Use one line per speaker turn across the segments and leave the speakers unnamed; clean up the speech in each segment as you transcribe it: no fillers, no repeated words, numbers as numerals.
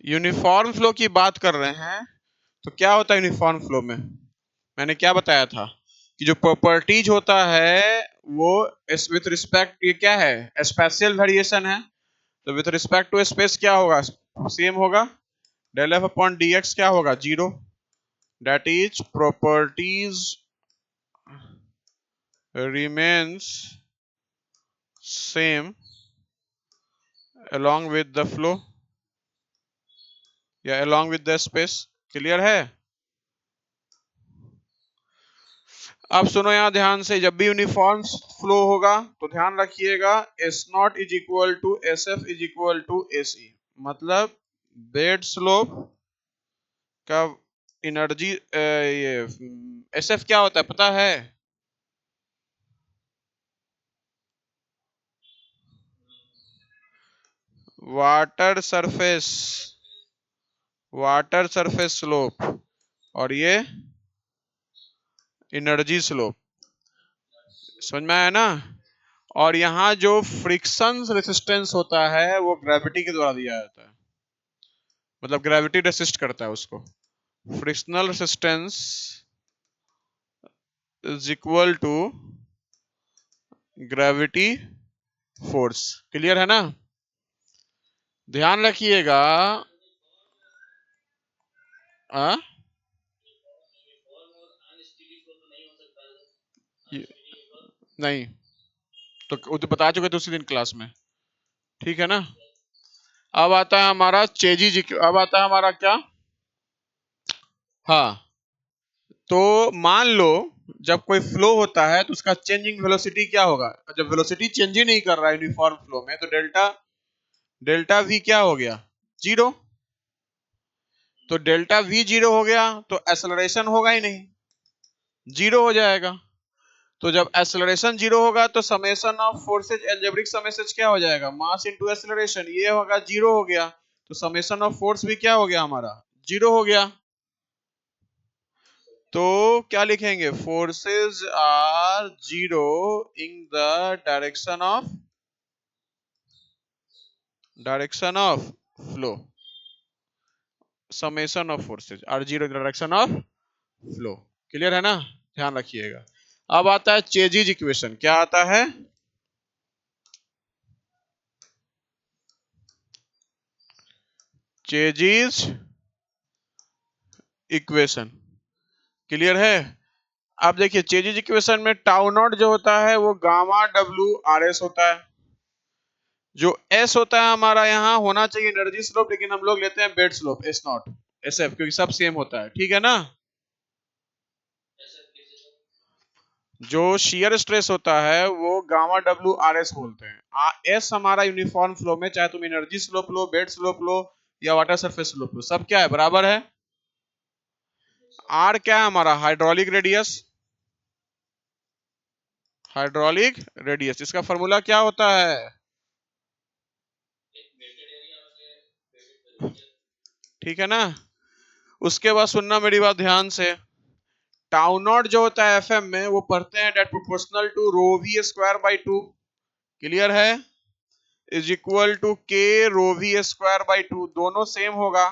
Uniform flow की बात कर रहे हैं तो क्या होता है यूनिफॉर्म फ्लो में? मैंने क्या बताया था कि जो प्रॉपर्टीज होता है वो विथ रिस्पेक्ट, ये क्या है, स्पेशियल वेरिएशन है। तो विथ रिस्पेक्ट टू स्पेस क्या होगा, सेम होगा। Del F upon D X क्या होगा, zero. That is properties remains same along with the flow या along with the space। Clear है? अब सुनो यहाँ ध्यान से, जब भी यूनिफॉर्म फ्लो होगा तो ध्यान रखिएगा S naught is equal to S F is equal to A C. मतलब बेड स्लोप का एनर्जी, ये एस एफ क्या होता है पता है? Water surface, water surface slope, और ये एनर्जी स्लोप। समझ में आया ना? और यहाँ जो फ्रिक्शन रेसिस्टेंस होता है वो ग्रेविटी के द्वारा दिया जाता है, मतलब ग्रेविटी रेसिस्ट करता है उसको। Frictional resistance is equal to gravity force. Clear है ना? ध्यान रखिएगा। नहीं तो वो तो बता चुके थे उसी दिन क्लास में, ठीक है ना? अब आता है हमारा चेजिज, अब आता है हमारा क्या, हाँ, तो मान लो जब कोई फ्लो होता है तो उसका चेंजिंग वेलोसिटी क्या होगा? जब वेलोसिटी चेंज ही नहीं कर रहा है यूनिफॉर्म फ्लो में तो डेल्टा, डेल्टा वी क्या हो गया, जीरो। तो डेल्टा वी जीरो हो गया तो एक्सेलरेशन होगा ही नहीं, जीरो हो जाएगा। तो जब एक्सेलरेशन जीरो होगा तो summation of forces, algebraic summation क्या हो जाएगा, मास इनटू एक्सेलरेशन, ये होगा जीरो हो गया। तो समेशन ऑफ फोर्स भी क्या हो गया हमारा, जीरो हो गया। तो क्या लिखेंगे, forces are zero in the direction of flow, summation of forces are zero in the direction of flow. Clear है ना? ध्यान रखिएगा। अब आता है चेजिज इक्वेशन, क्या आता है, चेजिज इक्वेशन। क्लियर है? अब देखिए चेजिज इक्वेशन में टाउ नॉट जो होता है वो गामा डब्ल्यू आर एस होता है। जो एस होता है हमारा यहाँ होना चाहिए एनर्जी स्लोप, लेकिन हम लोग लेते हैं bed slope S not S F, क्योंकि सब सेम होता है, ठीक है ना? जो शियर स्ट्रेस होता है वो गामा डब्ल्यू आर एस बोलते हैं। एस हमारा यूनिफॉर्म फ्लो में चाहे तुम एनर्जी स्लोप लो, बेड स्लोप लो या वाटर सरफेस स्लोप लो, सब क्या है, बराबर है। आर क्या है हमारा, हाइड्रोलिक रेडियस, हाइड्रोलिक रेडियस, इसका फॉर्मूला क्या होता है, ठीक है ना? उसके बाद सुनना मेरी बात ध्यान से, टाउ नॉट जो होता है एफएम में वो पढ़ते हैं that proportional to rho V square by two. Clear है? Is equal to K rho V square by two, दोनों सेम होगा।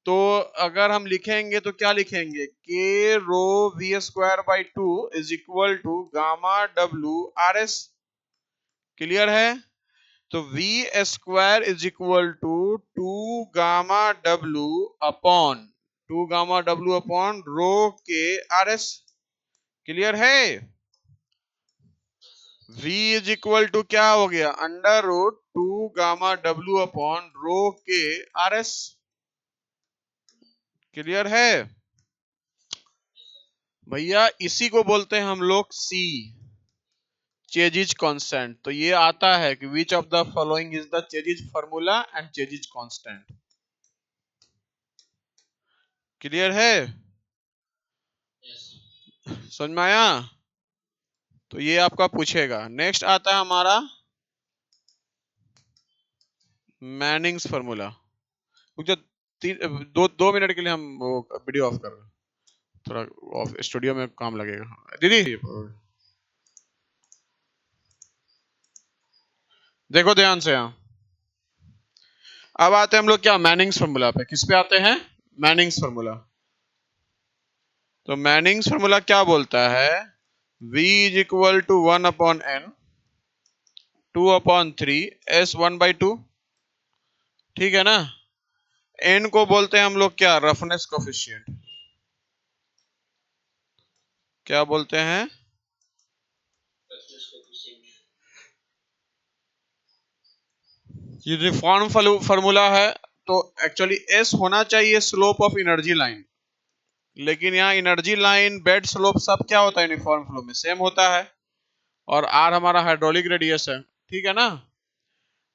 तो अगर हम लिखेंगे तो क्या लिखेंगे, K rho V square by two is equal to gamma W R S. Clear है? तो V square is equal to two gamma W upon, two gamma W upon rho के आर एस। क्लियर है? v is equal to क्या हो गया, under root two gamma W upon rho के R S. Clear है भैया? इसी को बोलते हैं हम लोग सी, चेजिज कांस्टेंट। तो ये आता है कि which of the following is the Chezy's formula and Chezy's constant. Clear है? समझ में आया? तो ये आपका पूछेगा। नेक्स्ट आता है हमारा मैनिंग्स फार्मूला। दो दो मिनट के लिए हम वो वीडियो ऑफ कर रहे हैं, थोड़ा ऑफ स्टूडियो में काम लगेगा। दीदी देखो ध्यान से यहाँ, अब आते हैं हम लोग क्या, मैनिंग्स फार्मूला पे। किस पे आते हैं? Manning's formula. तो मैनिंग्स फार्मूला क्या बोलता है? V is equal to 1/n 2/3 S 1/2। ठीक है ना? n को बोलते हैं हम लोग क्या, रफनेस कोफिशिएंट। क्या बोलते हैं? यूनिफॉर्म फार्मूला है। तो एक्चुअली S होना चाहिए स्लोप ऑफ एनर्जी लाइन, लेकिन यहाँ एनर्जी लाइन बेड स्लोप सब क्या होता है यूनिफॉर्म फ्लो में, सेम होता है। और R हमारा हाइड्रोलिक रेडियस है। ठीक है ना?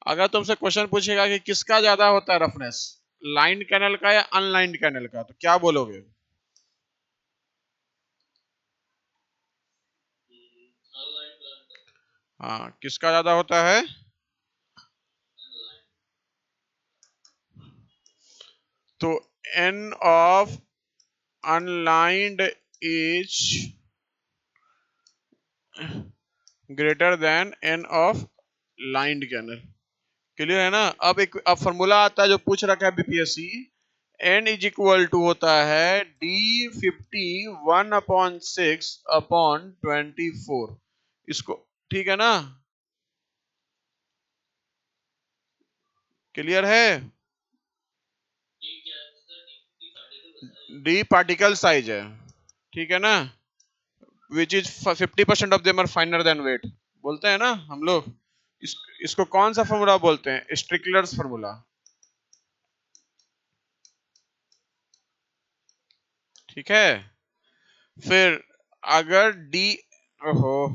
अगर तुमसे क्वेश्चन पूछेगा कि किसका ज्यादा होता है रफनेस, लाइन कैनल का या अनलाइंड कैनल का, तो क्या बोलोगे? हाँ, किसका ज्यादा होता है? तो n of unlined is greater than n of lined canal. Clear है ना? अब फॉर्मूला आता है जो पूछ रखा है BPSC. n is equal to होता है D50 1/6/24। इसको, ठीक है ना? क्लियर है? D पार्टिकल साइज है। ठीक है ना? Which is 50% of them are finer than weight, बोलते हैं ना हम लोग। इसको कौन सा फॉर्मूला बोलते हैं? स्ट्रिकलर्स फॉर्मूला। ठीक है? फिर अगर डी, ओहो,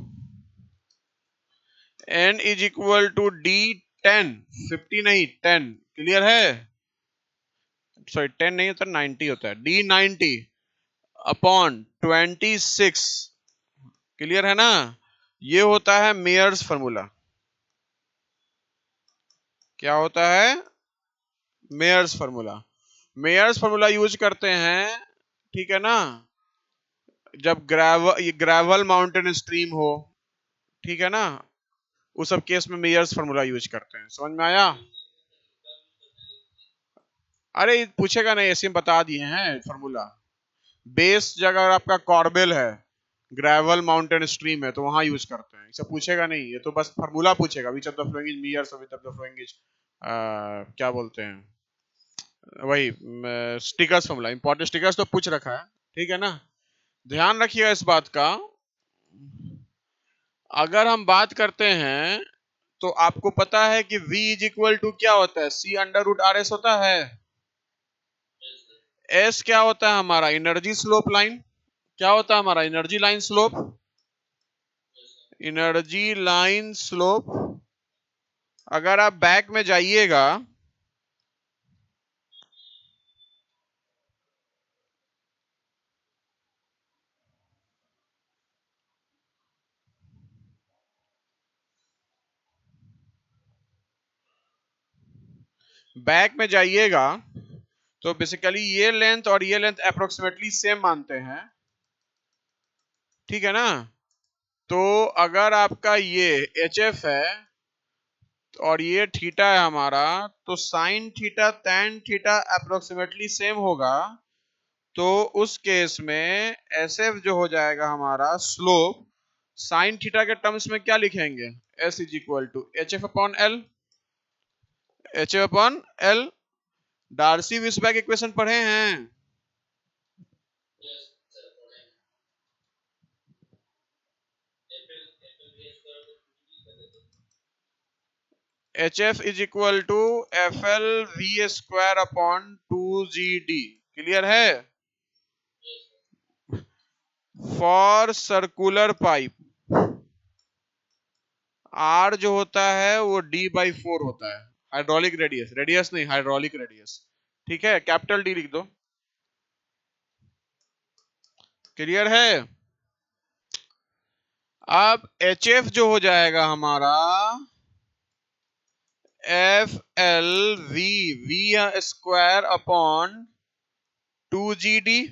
n is equal to D10, 50 नहीं 10। क्लियर है? सॉरी 10 नहीं होता, 90 होता है। D90/26। क्लियर है ना? ये होता है मेयर्स फार्मूला। क्या होता है? Meyers formula. Meyers formula use करते हैं, ठीक है ना, जब ग्रेवल माउंटेन स्ट्रीम हो। ठीक है ना? उस सब केस में मेयर्स फार्मूला यूज करते हैं। समझ में आया? अरे पूछेगा नहीं, ऐसे ही बता दिए हैं फार्मूला। बेस जगह आपका कॉर्बेल है, ग्रेवल माउंटेन स्ट्रीम है, तो वहां यूज करते हैं। इसे पूछेगा नहीं, ये तो बस फार्मूला पूछेगा। Which of the following is Meyers, which of the following is क्या बोलते हैं, वही स्टिकर्स फार्मूला। इंपॉर्टेंट स्टिकर्स तो पूछ रखा है। ठीक है ना? ध्यान रखिएगा इस बात का। अगर हम बात करते हैं तो आपको पता है कि V इज इक्वल टू क्या होता है, C√RS होता है। S क्या होता है हमारा, एनर्जी स्लोप लाइन। क्या होता है हमारा, energy line slope. Energy line slope. अगर आप बैक में जाइएगा, बैक में जाइएगा, तो बेसिकली ये लेंथ और ये लेंथ अप्रोक्सीमेटली सेम मानते हैं। ठीक है ना? तो अगर आपका ये HF है और ये थीटा है हमारा, तो sine theta tan theta approximately same होगा। तो उस केस में SF जो हो जाएगा हमारा स्लोप, साइन थीटा के टर्म्स में क्या लिखेंगे, S is equal to HF/L। HF/L। Darcy Weisbach equation पढ़े हैं? HF is equal to FL V² / 2GD। क्लियर है? फॉर सर्कुलर पाइप R जो होता है वो D/4 होता है। हाइड्रोलिक रेडियस, रेडियस नहीं, हाइड्रोलिक रेडियस। ठीक है? कैपिटल D लिख दो। क्लियर है? अब HF जो हो जाएगा हमारा FLV²/2GD।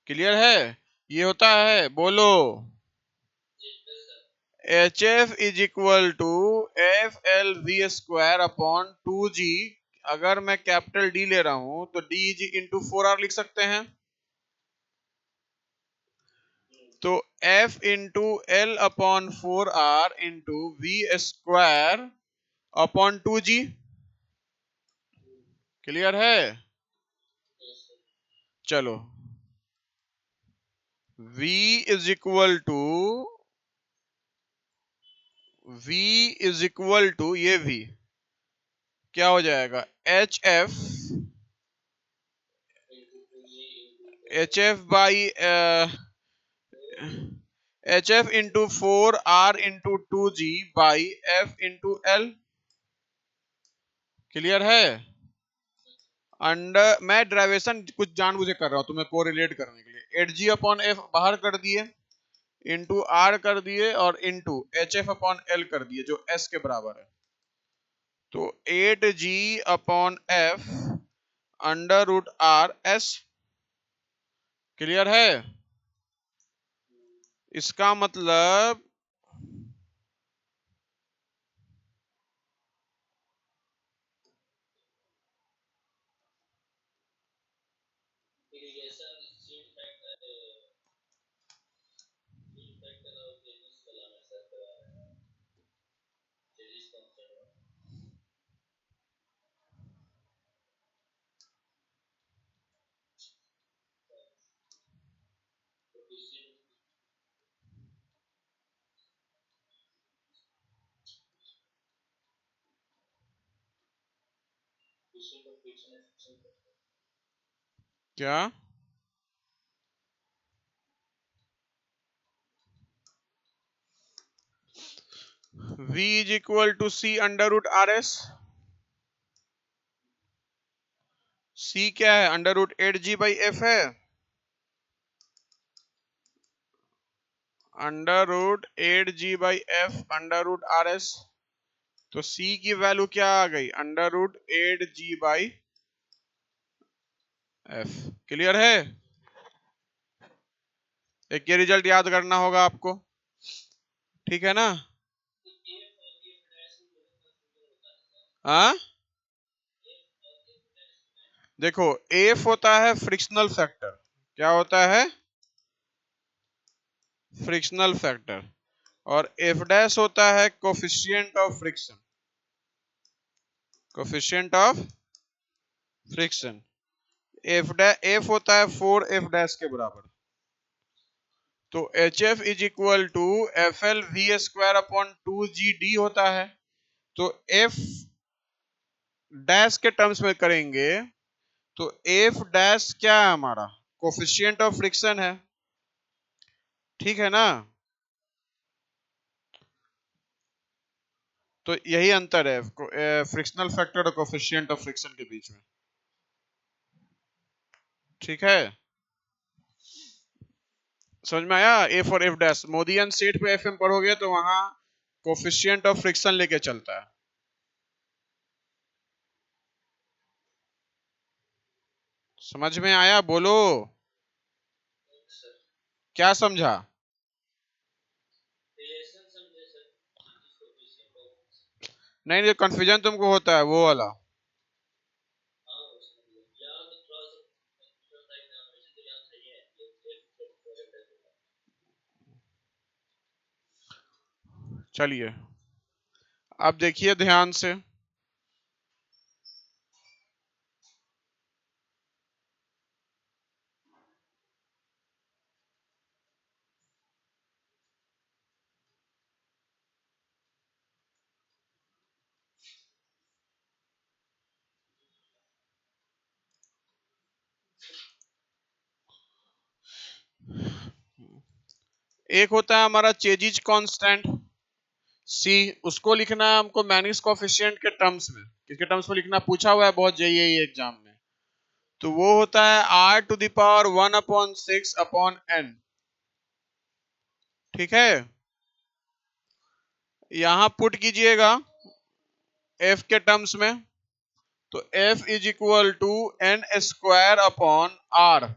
क्लियर है? ये होता है, बोलो, H F is equal to F L V square upon 2G। अगर मैं कैपिटल डी ले रहा हूं तो डी जी इंटू 4R लिख सकते हैं। तो F into L upon 4R into V square upon 2G। Clear है? चलो, V इज इक्वल टू ये V क्या हो जाएगा? H F by H F into 4R into 2G by F into L. Clear है? अंडर, मैं derivation कुछ जानबूझ के कर रहा हूं तुम्हें को रिलेट करने के लिए। 8G अपॉन एफ बाहर कर दिए, इंटू आर कर दिए और into H F upon L कर दिए जो एस के बराबर है। तो 8G upon F under root R S. Clear है? इसका मतलब क्या? V is equal to C under root R S. C क्या है? Under root 8G by F है। Under root 8G by F under root R S. तो C की value क्या आ गई? Under root 8G by F. Clear है? एक ये रिजल्ट याद करना होगा आपको, ठीक है ना? हाँ, देखो, एफ होता है फ्रिक्शनल फैक्टर। क्या होता है? Frictional factor. और एफ डैश होता है coefficient of friction. Coefficient of friction. F होता है 4 एफ डैश के बराबर। तो H F is equal to F L V square upon 2G D होता है। तो एफ डैश के टर्म्स में करेंगे तो एफ डैश क्या है हमारा? कोफिशिएंट ऑफ फ्रिक्शन है। ठीक है ना? तो यही अंतर है फ्रिक्शनल फैक्टर और कोफिशिएंट ऑफ फ्रिक्शन के बीच में। ठीक है? समझ में आया? एफ और एफ डैश मोदियन सेट पे एफ एम पढ़ोगे तो वहां कोफिशिएंट ऑफ फ्रिक्शन लेके चलता है। समझ में आया? बोलो, क्या समझा? नहीं, जो कंफ्यूजन तुमको होता है वो वाला। चलिए, अब देखिए ध्यान से। एक होता है हमारा चेजिज कांस्टेंट सी, उसको लिखना है हमको मैनिस कोफिशिएंट के टर्म्स में। किसके टर्म्स में लिखना पूछा हुआ है बहुत जेईई एग्जाम में। तो वो होता है r to the power 1/6 upon n। ठीक है? यहां पुट कीजिएगा f के टर्म्स में। तो f is equal to n square upon r।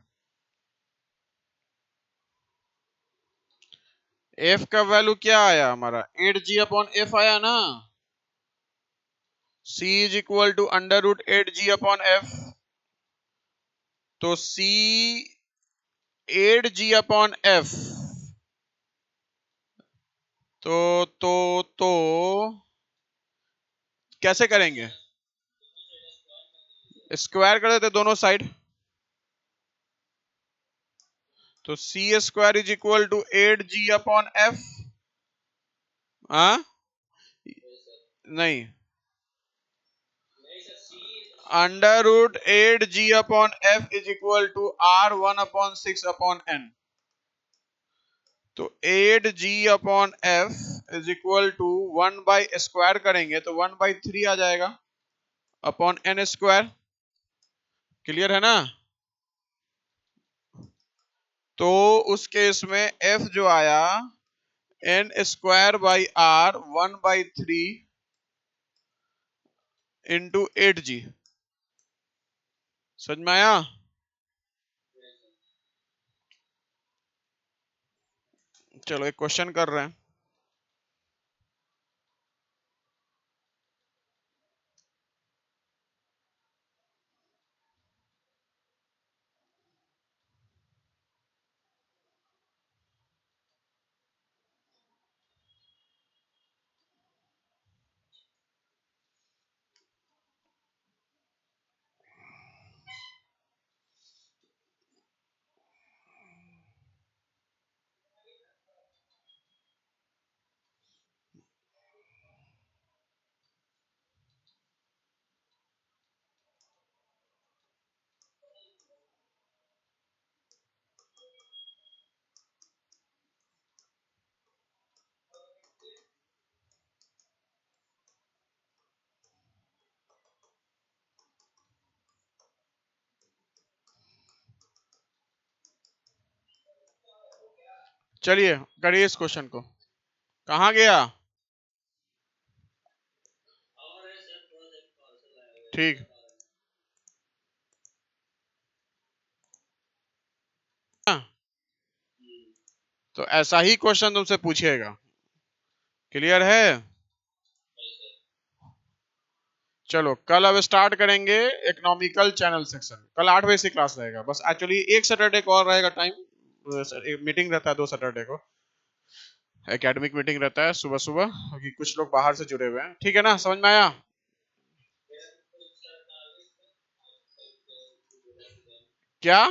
F का वैल्यू क्या आया हमारा 8g/f आया ना। c is equal to √8g/f। तो c 8g/f। तो कैसे करेंगे? स्क्वायर कर देते दोनों साइड। तो C square is equal to 8g/f। हाँ नहीं, √8g/f is equal to R1/6/n। तो 8g/f is equal to 1 by square करेंगे तो 1/3 आ जाएगा अपॉन n स्क्वायर। क्लियर है ना? तो उस केस में f जो आया n square by r 1/3 into 8g। समझ में आया? चलो एक क्वेश्चन कर रहे हैं। चलिए करिए इस क्वेश्चन को। कहाँ गया? ठीक। तो ऐसा ही क्वेश्चन तुमसे पूछेगा। क्लियर है? चलो कल अब स्टार्ट करेंगे इकोनॉमिकल चैनल सेक्शन। कल 8 बजे से क्लास रहेगा। बस एक्चुअली एक सैटरडे को और रहेगा टाइम। मीटिंग रहता है 2 सैटरडे को, एकेडमिक मीटिंग रहता है सुबह सुबह, क्योंकि कुछ लोग बाहर से जुड़े हुए हैं। ठीक है ना? समझ में आया? क्या